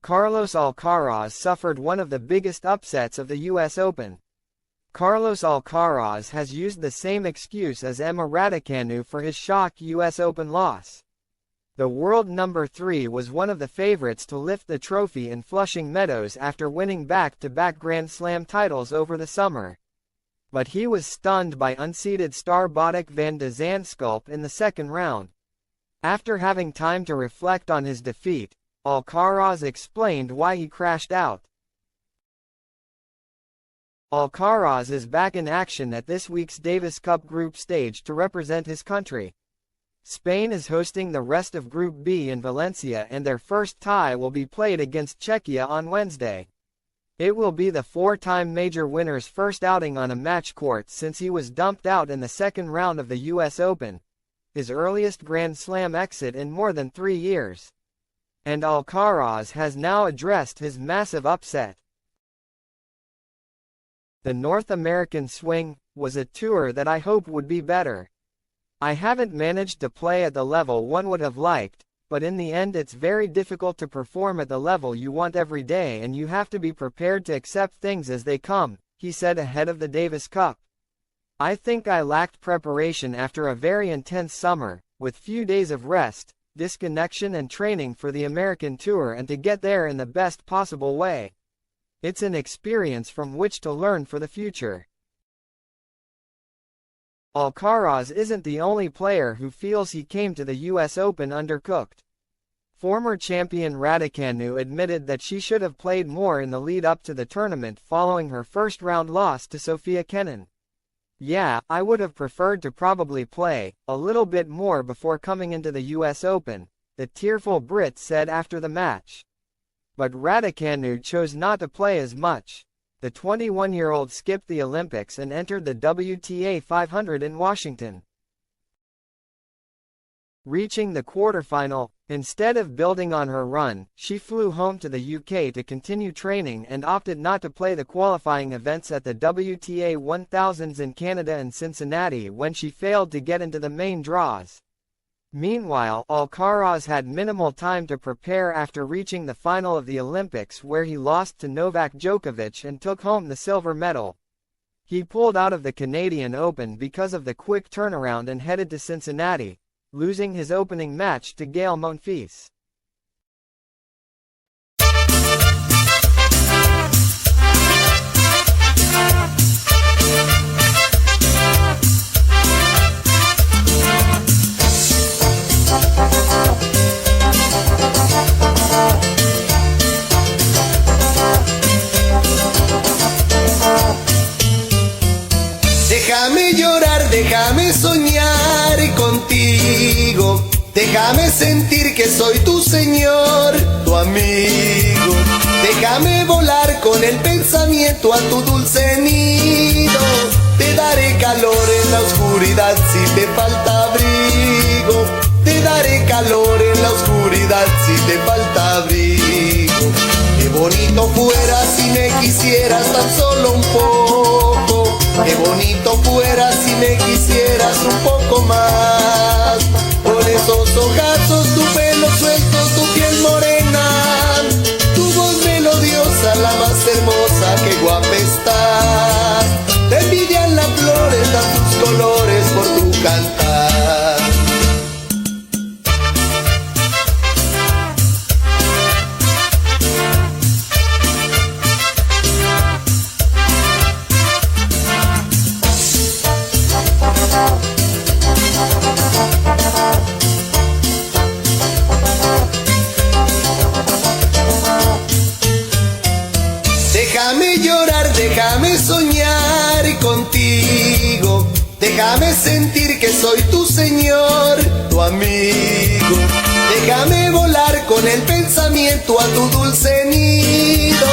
Carlos Alcaraz suffered one of the biggest upsets of the US Open. Carlos Alcaraz has used the same excuse as Emma Raducanu for his shock US Open loss. The world number 3 was one of the favorites to lift the trophy in Flushing Meadows after winning back-to-back Grand Slam titles over the summer. But he was stunned by unseeded star Botic van de Zandschulp in the second round. After having time to reflect on his defeat, Alcaraz explained why he crashed out. Alcaraz is back in action at this week's Davis Cup group stage to represent his country. Spain is hosting the rest of Group B in Valencia, and their first tie will be played against Czechia on Wednesday. It will be the four-time major winner's first outing on a match court since he was dumped out in the second round of the US Open, his earliest Grand Slam exit in more than 3 years. And Alcaraz has now addressed his massive upset. The North American swing was a tour that I hoped would be better. I haven't managed to play at the level one would have liked, but in the end it's very difficult to perform at the level you want every day, and you have to be prepared to accept things as they come, he said ahead of the Davis Cup. I think I lacked preparation after a very intense summer, with few days of rest, disconnection and training for the American tour and to get there in the best possible way. It's an experience from which to learn for the future. Alcaraz isn't the only player who feels he came to the US Open undercooked. Former champion Raducanu admitted that she should have played more in the lead-up to the tournament following her first-round loss to Sofia Kenin. "Yeah, I would have preferred to probably play a little bit more before coming into the US Open," the tearful Brit said after the match. But Raducanu chose not to play as much. The 21-year-old skipped the Olympics and entered the WTA 500 in Washington. Reaching the quarterfinal, instead of building on her run, she flew home to the UK to continue training and opted not to play the qualifying events at the WTA 1000s in Canada and Cincinnati when she failed to get into the main draws. Meanwhile, Alcaraz had minimal time to prepare after reaching the final of the Olympics, where he lost to Novak Djokovic and took home the silver medal. He pulled out of the Canadian Open because of the quick turnaround and headed to Cincinnati, losing his opening match to Gael Monfils. Déjame llorar, déjame soñar contigo, déjame sentir que soy tu Señor, tu amigo. Déjame volar con el pensamiento a tu dulce nido. Te daré calor en la oscuridad si te falta abrigo. Te daré calor en la oscuridad si te falta abrigo. Qué bonito fuera si me quisieras tan solo un poco. Qué bonito fuera si me quisieras un poco más. Con esos ojazos, tu pelo suelto, tu piel morena, tu voz melodiosa, la más hermosa, qué guapa estás. Te envidian las flores, dan tus colores por tu cantar. Déjame llorar, déjame soñar contigo. Déjame sentir que soy tu Señor, tu amigo. Déjame volar con el pensamiento a tu dulce nido.